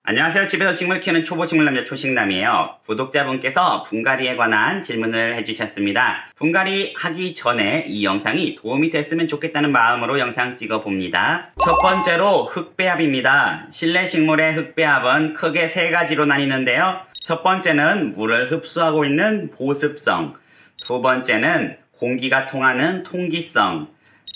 안녕하세요. 집에서 식물 키우는 초보식물 남자 초식남이에요. 구독자분께서 분갈이에 관한 질문을 해주셨습니다. 분갈이 하기 전에 이 영상이 도움이 됐으면 좋겠다는 마음으로 영상 찍어봅니다. 첫 번째로 흙배합입니다. 실내 식물의 흙배합은 크게 세 가지로 나뉘는데요. 첫 번째는 물을 흡수하고 있는 보습성, 두 번째는 공기가 통하는 통기성,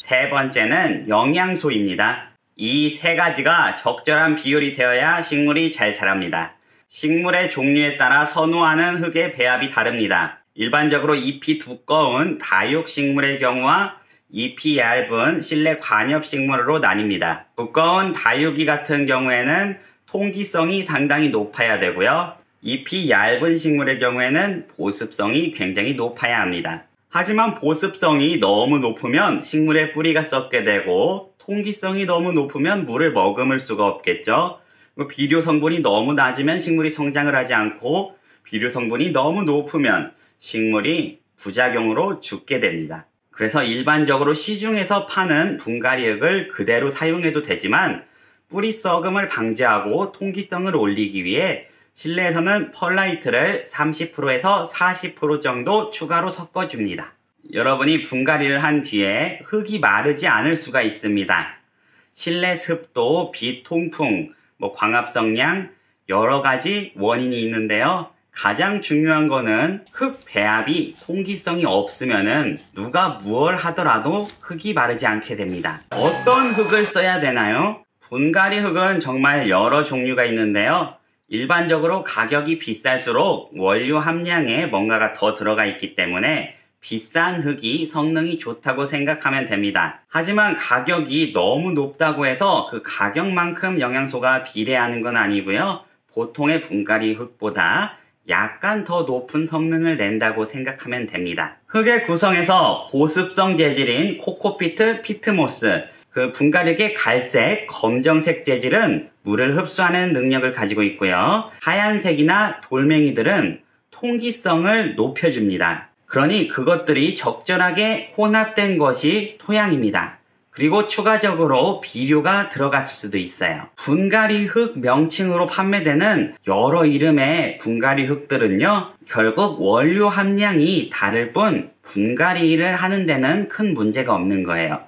세 번째는 영양소입니다. 이 세 가지가 적절한 비율이 되어야 식물이 잘 자랍니다. 식물의 종류에 따라 선호하는 흙의 배합이 다릅니다. 일반적으로 잎이 두꺼운 다육식물의 경우와 잎이 얇은 실내 관엽식물로 나뉩니다. 두꺼운 다육이 같은 경우에는 통기성이 상당히 높아야 되고요. 잎이 얇은 식물의 경우에는 보습성이 굉장히 높아야 합니다. 하지만 보습성이 너무 높으면 식물의 뿌리가 썩게 되고 통기성이 너무 높으면 물을 머금을 수가 없겠죠. 비료 성분이 너무 낮으면 식물이 성장을 하지 않고 비료 성분이 너무 높으면 식물이 부작용으로 죽게 됩니다. 그래서 일반적으로 시중에서 파는 분갈이흙을 그대로 사용해도 되지만 뿌리 썩음을 방지하고 통기성을 올리기 위해 실내에서는 펄라이트를 30%에서 40% 정도 추가로 섞어줍니다. 여러분이 분갈이를 한 뒤에 흙이 마르지 않을 수가 있습니다. 실내 습도, 빛, 통풍, 광합성량 여러 가지 원인이 있는데요. 가장 중요한 거는 흙 배합이 통기성이 없으면은 누가 무얼 하더라도 흙이 마르지 않게 됩니다. 어떤 흙을 써야 되나요? 분갈이 흙은 정말 여러 종류가 있는데요. 일반적으로 가격이 비쌀수록 원료 함량에 뭔가가 더 들어가 있기 때문에 비싼 흙이 성능이 좋다고 생각하면 됩니다. 하지만 가격이 너무 높다고 해서 그 가격만큼 영양소가 비례하는 건 아니고요. 보통의 분갈이 흙보다 약간 더 높은 성능을 낸다고 생각하면 됩니다. 흙의 구성에서 보습성 재질인 코코피트, 피트모스, 그 분갈이흙의 갈색, 검정색 재질은 물을 흡수하는 능력을 가지고 있고요. 하얀색이나 돌멩이들은 통기성을 높여줍니다. 그러니 그것들이 적절하게 혼합된 것이 토양입니다. 그리고 추가적으로 비료가 들어갔을 수도 있어요. 분갈이 흙 명칭으로 판매되는 여러 이름의 분갈이 흙들은요, 결국 원료 함량이 다를 뿐 분갈이 일을 하는 데는 큰 문제가 없는 거예요.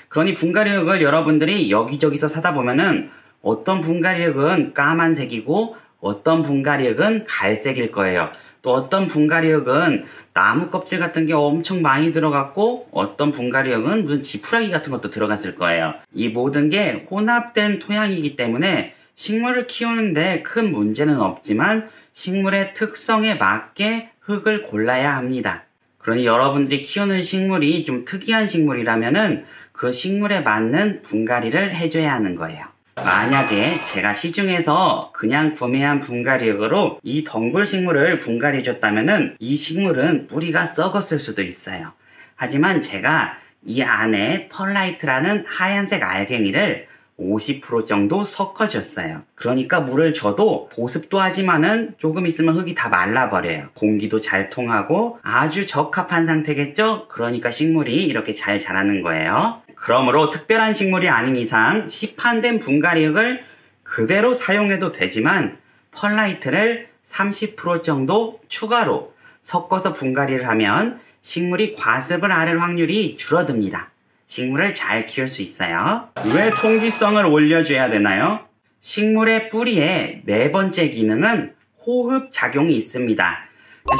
그러니 분갈이 흙을 여러분들이 여기저기서 사다 보면은 어떤 분갈이 흙은 까만색이고 어떤 분갈이 흙은 갈색일 거예요. 또 어떤 분갈이 흙은 나무 껍질 같은 게 엄청 많이 들어갔고 어떤 분갈이 흙은 무슨 지푸라기 같은 것도 들어갔을 거예요. 이 모든 게 혼합된 토양이기 때문에 식물을 키우는데 큰 문제는 없지만 식물의 특성에 맞게 흙을 골라야 합니다. 그러니 여러분들이 키우는 식물이 좀 특이한 식물이라면은 그 식물에 맞는 분갈이를 해줘야 하는 거예요. 만약에 제가 시중에서 그냥 구매한 분갈이흙으로 이 덩굴 식물을 분갈이 해줬다면은 이 식물은 뿌리가 썩었을 수도 있어요. 하지만 제가 이 안에 펄라이트라는 하얀색 알갱이를 50% 정도 섞어줬어요. 그러니까 물을 줘도 보습도 하지만은 조금 있으면 흙이 다 말라버려요. 공기도 잘 통하고 아주 적합한 상태겠죠? 그러니까 식물이 이렇게 잘 자라는 거예요. 그러므로 특별한 식물이 아닌 이상 시판된 분갈이흙을 그대로 사용해도 되지만 펄라이트를 30% 정도 추가로 섞어서 분갈이를 하면 식물이 과습을 앓을 확률이 줄어듭니다. 식물을 잘 키울 수 있어요. 왜 통기성을 올려줘야 되나요? 식물의 뿌리의 네 번째 기능은 호흡 작용이 있습니다.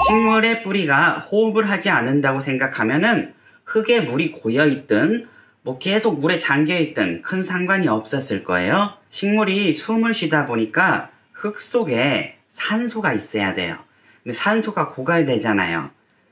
식물의 뿌리가 호흡을 하지 않는다고 생각하면은 흙에 물이 고여있든 계속 물에 잠겨있든 큰 상관이 없었을 거예요. 식물이 숨을 쉬다 보니까 흙 속에 산소가 있어야 돼요. 근데 산소가 고갈되잖아요.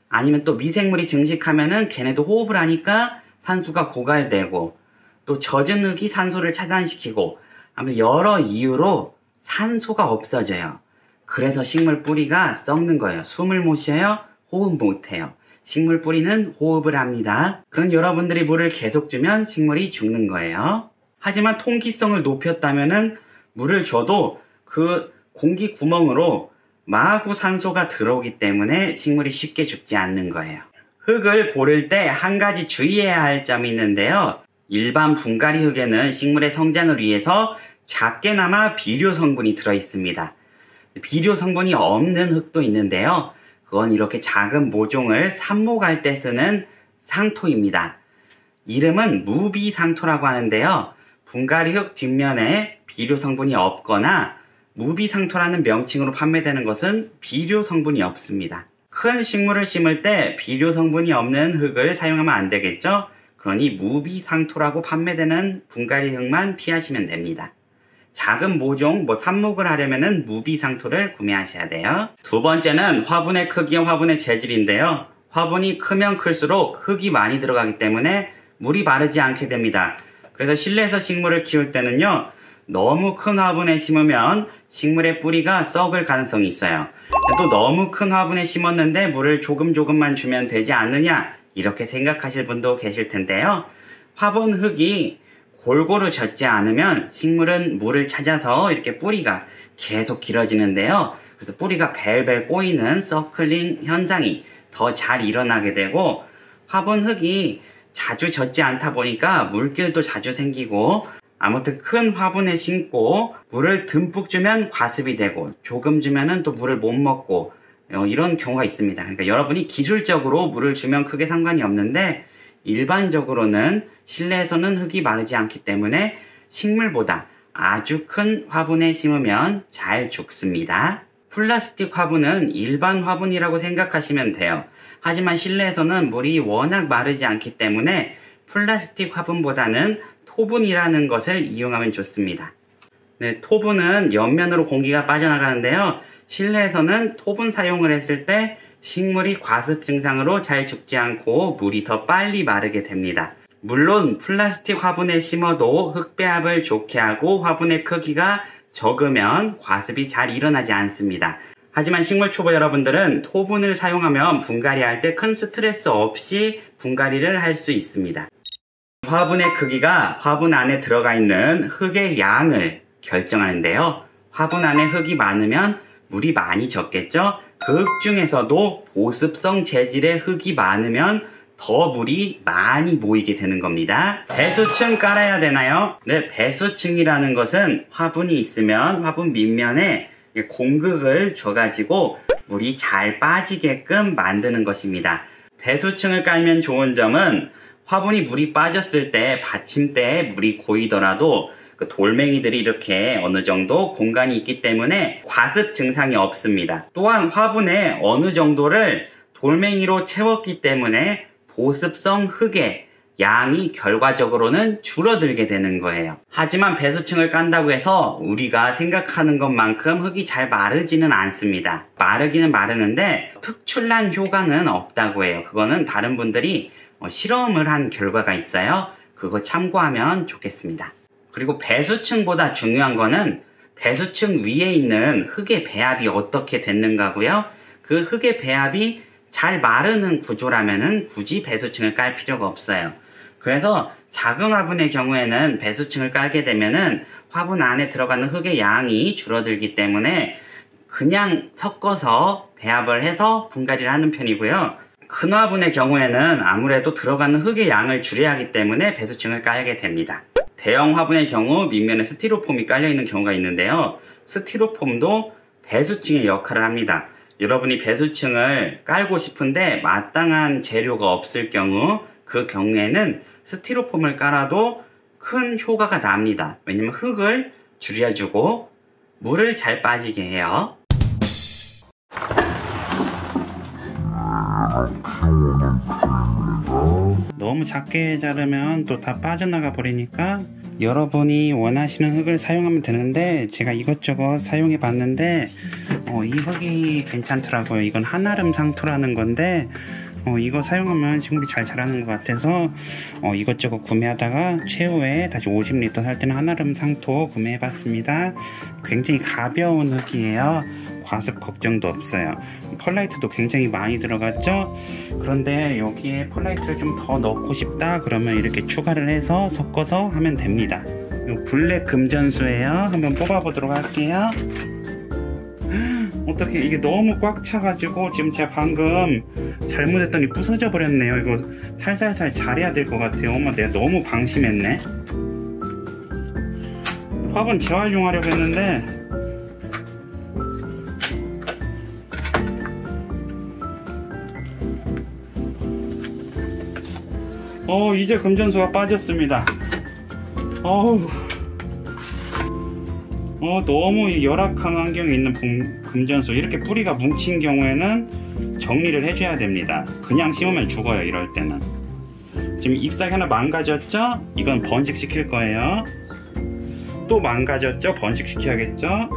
아니면 또 미생물이 증식하면은 걔네도 호흡을 하니까 산소가 고갈되고 또 젖은 흙이 산소를 차단시키고 아무튼 여러 이유로 산소가 없어져요. 그래서 식물 뿌리가 썩는 거예요. 숨을 못 쉬어요. 호흡 못 해요. 식물 뿌리는 호흡을 합니다. 그럼 여러분들이 물을 계속 주면 식물이 죽는 거예요. 하지만 통기성을 높였다면은 물을 줘도 그 공기 구멍으로 마구 산소가 들어오기 때문에 식물이 쉽게 죽지 않는 거예요. 흙을 고를 때 한 가지 주의해야 할 점이 있는데요. 일반 분갈이 흙에는 식물의 성장을 위해서 작게나마 비료 성분이 들어있습니다. 비료 성분이 없는 흙도 있는데요. 그건 이렇게 작은 모종을 삽목할 때 쓰는 상토입니다. 이름은 무비상토라고 하는데요. 분갈이 흙 뒷면에 비료 성분이 없거나 무비상토라는 명칭으로 판매되는 것은 비료 성분이 없습니다. 큰 식물을 심을 때 비료 성분이 없는 흙을 사용하면 안 되겠죠? 그러니 무비상토라고 판매되는 분갈이 흙만 피하시면 됩니다. 작은 모종, 삽목을 하려면은 무비상토를 구매하셔야 돼요. 두 번째는 화분의 크기와 화분의 재질인데요. 화분이 크면 클수록 흙이 많이 들어가기 때문에 물이 마르지 않게 됩니다. 그래서 실내에서 식물을 키울 때는요, 너무 큰 화분에 심으면 식물의 뿌리가 썩을 가능성이 있어요. 또 너무 큰 화분에 심었는데 물을 조금만 주면 되지 않느냐, 이렇게 생각하실 분도 계실 텐데요. 화분 흙이 골고루 젖지 않으면 식물은 물을 찾아서 이렇게 뿌리가 계속 길어지는데요. 그래서 뿌리가 벨벨 꼬이는 서클링 현상이 더 잘 일어나게 되고, 화분 흙이 자주 젖지 않다 보니까 물길도 자주 생기고, 아무튼 큰 화분에 심고 물을 듬뿍 주면 과습이 되고, 조금 주면은 또 물을 못 먹고, 이런 경우가 있습니다. 그러니까 여러분이 기술적으로 물을 주면 크게 상관이 없는데, 일반적으로는 실내에서는 흙이 마르지 않기 때문에 식물보다 아주 큰 화분에 심으면 잘 죽습니다. 플라스틱 화분은 일반 화분이라고 생각하시면 돼요. 하지만 실내에서는 물이 워낙 마르지 않기 때문에 플라스틱 화분보다는 토분이라는 것을 이용하면 좋습니다. 네, 토분은 옆면으로 공기가 빠져나가는데요. 실내에서는 토분 사용을 했을 때 식물이 과습 증상으로 잘 죽지 않고 물이 더 빨리 마르게 됩니다. 물론 플라스틱 화분에 심어도 흙 배합을 좋게 하고 화분의 크기가 적으면 과습이 잘 일어나지 않습니다. 하지만 식물 초보 여러분들은 토분을 사용하면 분갈이 할 때 큰 스트레스 없이 분갈이를 할 수 있습니다. 화분의 크기가 화분 안에 들어가 있는 흙의 양을 결정하는데요. 화분 안에 흙이 많으면 물이 많이 젖겠죠? 그 흙 중에서도 보습성 재질의 흙이 많으면 더 물이 많이 모이게 되는 겁니다. 배수층 깔아야 되나요? 네, 배수층이라는 것은 화분이 있으면 화분 밑면에 공극을 줘가지고 물이 잘 빠지게끔 만드는 것입니다. 배수층을 깔면 좋은 점은 화분이 물이 빠졌을 때 받침대에 물이 고이더라도 그 돌멩이들이 이렇게 어느 정도 공간이 있기 때문에 과습 증상이 없습니다. 또한 화분에 어느 정도를 돌멩이로 채웠기 때문에 보습성 흙의 양이 결과적으로는 줄어들게 되는 거예요. 하지만 배수층을 깐다고 해서 우리가 생각하는 것만큼 흙이 잘 마르지는 않습니다. 마르기는 마르는데 특출난 효과는 없다고 해요. 그거는 다른 분들이 실험을 한 결과가 있어요. 그거 참고하면 좋겠습니다. 그리고 배수층보다 중요한 거는 배수층 위에 있는 흙의 배합이 어떻게 됐는가고요. 그 흙의 배합이 잘 마르는 구조라면은 굳이 배수층을 깔 필요가 없어요. 그래서 작은 화분의 경우에는 배수층을 깔게 되면은 화분 안에 들어가는 흙의 양이 줄어들기 때문에 그냥 섞어서 배합을 해서 분갈이를 하는 편이고요. 큰 화분의 경우에는 아무래도 들어가는 흙의 양을 줄여야 하기 때문에 배수층을 깔게 됩니다. 대형 화분의 경우 밑면에 스티로폼이 깔려있는 경우가 있는데요. 스티로폼도 배수층의 역할을 합니다. 여러분이 배수층을 깔고 싶은데 마땅한 재료가 없을 경우, 그 경우에는 스티로폼을 깔아도 큰 효과가 납니다. 왜냐면 흙을 줄여주고 물을 잘 빠지게 해요. 너무 작게 자르면 또 다 빠져나가 버리니까 여러분이 원하시는 흙을 사용하면 되는데, 제가 이것저것 사용해 봤는데 이 흙이 괜찮더라고요. 이건 한아름 상토라는 건데 이거 사용하면 식물이 잘 자라는 것 같아서 이것저것 구매하다가 최후에 다시 50리터 살 때는 한아름 상토 구매해 봤습니다. 굉장히 가벼운 흙이에요. 과습 걱정도 없어요. 펄라이트도 굉장히 많이 들어갔죠. 그런데 여기에 펄라이트를 좀 더 넣고 싶다 그러면 이렇게 추가를 해서 섞어서 하면 됩니다. 블랙 금전수예요. 한번 뽑아 보도록 할게요. 어떻게 이게 너무 꽉 차가지고 지금 제가 방금 잘못했더니 부서져 버렸네요. 이거 살살살 잘해야 될 것 같아요. 엄마, 내가 너무 방심했네. 화분 재활용하려고 했는데 이제 금전수가 빠졌습니다. 너무 열악한 환경에 있는 금전수, 이렇게 뿌리가 뭉친 경우에는 정리를 해줘야 됩니다. 그냥 심으면 죽어요. 이럴 때는. 지금 잎사귀 하나 망가졌죠? 이건 번식시킬 거예요. 또 망가졌죠? 번식시켜야겠죠?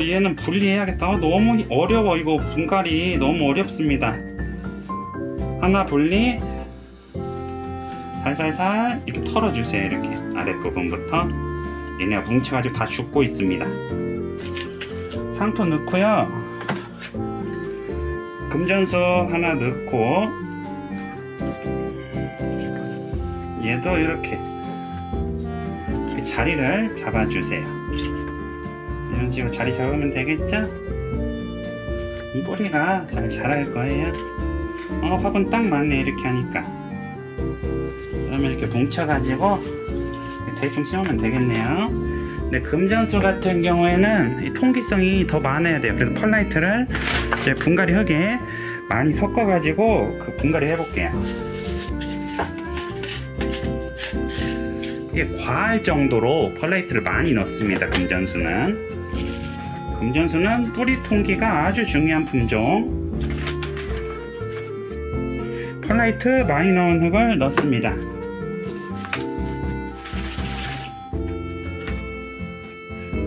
얘는 분리해야겠다. 너무 어려워. 이거 분갈이 너무 어렵습니다. 하나 분리, 살살살 이렇게 털어주세요. 이렇게 아랫부분부터. 얘네가 뭉쳐가지고 다 죽고 있습니다. 상토 넣고요, 금전수 하나 넣고, 얘도 이렇게 자리를 잡아주세요. 이런 식으로 자리 잡으면 되겠죠? 뿌리가 잘 자랄 거예요. 화분 딱 맞네. 이렇게 하니까. 그러면 이렇게 뭉쳐가지고 대충 심으면 되겠네요. 근데 금전수 같은 경우에는 이 통기성이 더 많아야 돼요. 그래서 펄라이트를 이제 분갈이 흙에 많이 섞어가지고 그 분갈이 해볼게요. 이게 과할 정도로 펄라이트를 많이 넣습니다. 금전수는 뿌리 통기가 아주 중요한 품종. 펄라이트 많이 넣은 흙을 넣습니다.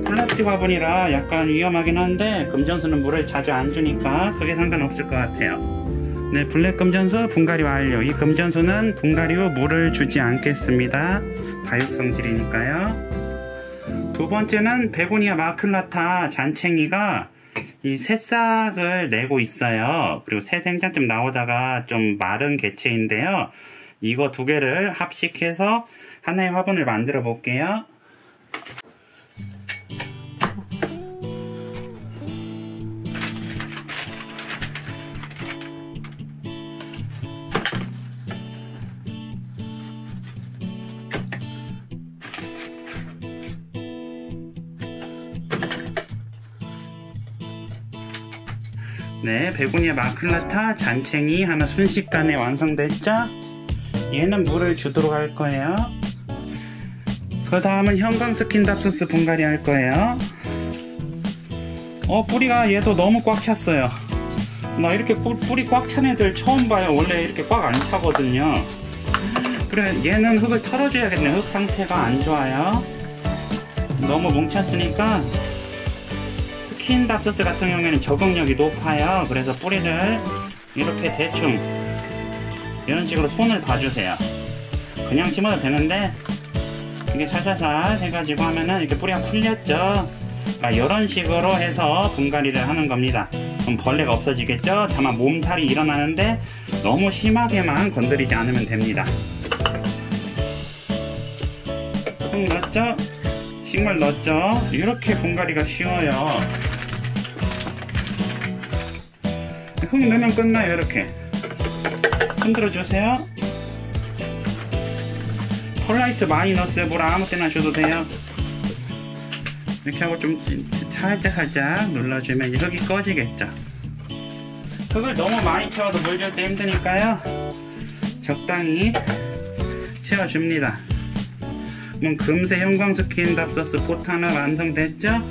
플라스틱 화분이라 약간 위험하긴 한데 금전수는 물을 자주 안 주니까 크게 상관없을 것 같아요. 네, 블랙 금전수 분갈이 완료. 이 금전수는 분갈이 후 물을 주지 않겠습니다. 다육성질이니까요. 두 번째는 베고니아 마큘라타 잔챙이가 이 새싹을 내고 있어요. 그리고 새 생장점 나오다가 좀 마른 개체인데요. 이거 두 개를 합식해서 하나의 화분을 만들어 볼게요. 네, 베고니아 마큘라타 잔챙이 하나 순식간에 완성됐죠? 얘는 물을 주도록 할 거예요. 그 다음은 형광스킨답소스 분갈이 할 거예요. 뿌리가 얘도 너무 꽉 찼어요. 나 이렇게 뿌리 꽉 찬 애들 처음 봐요. 원래 이렇게 꽉 안 차거든요. 그래, 얘는 흙을 털어줘야겠네. 흙 상태가 안 좋아요. 너무 뭉쳤으니까. 스킨답소스 같은 경우에는 적응력이 높아요. 그래서 뿌리를 이렇게 대충 이런 식으로 손을 봐주세요. 그냥 심어도 되는데 이게 살살살 해가지고 하면은 이렇게 뿌리가 풀렸죠. 이런 식으로 해서 분갈이를 하는 겁니다. 그럼 벌레가 없어지겠죠. 다만 몸살이 일어나는데 너무 심하게만 건드리지 않으면 됩니다. 흙 넣었죠? 식물 넣었죠? 이렇게 분갈이가 쉬워요. 흙 넣으면 끝나요. 이렇게 흔들어 주세요. 펄라이트 많이 넣었어요. 물 아무 때나 줘도 돼요. 이렇게 하고 좀 살짝 눌러주면 흙이 꺼지겠죠. 흙을 너무 많이 채워도 물 줄 때 힘드니까요, 적당히 채워줍니다. 그럼 금세 형광스킨답소스 포트 하나 완성됐죠?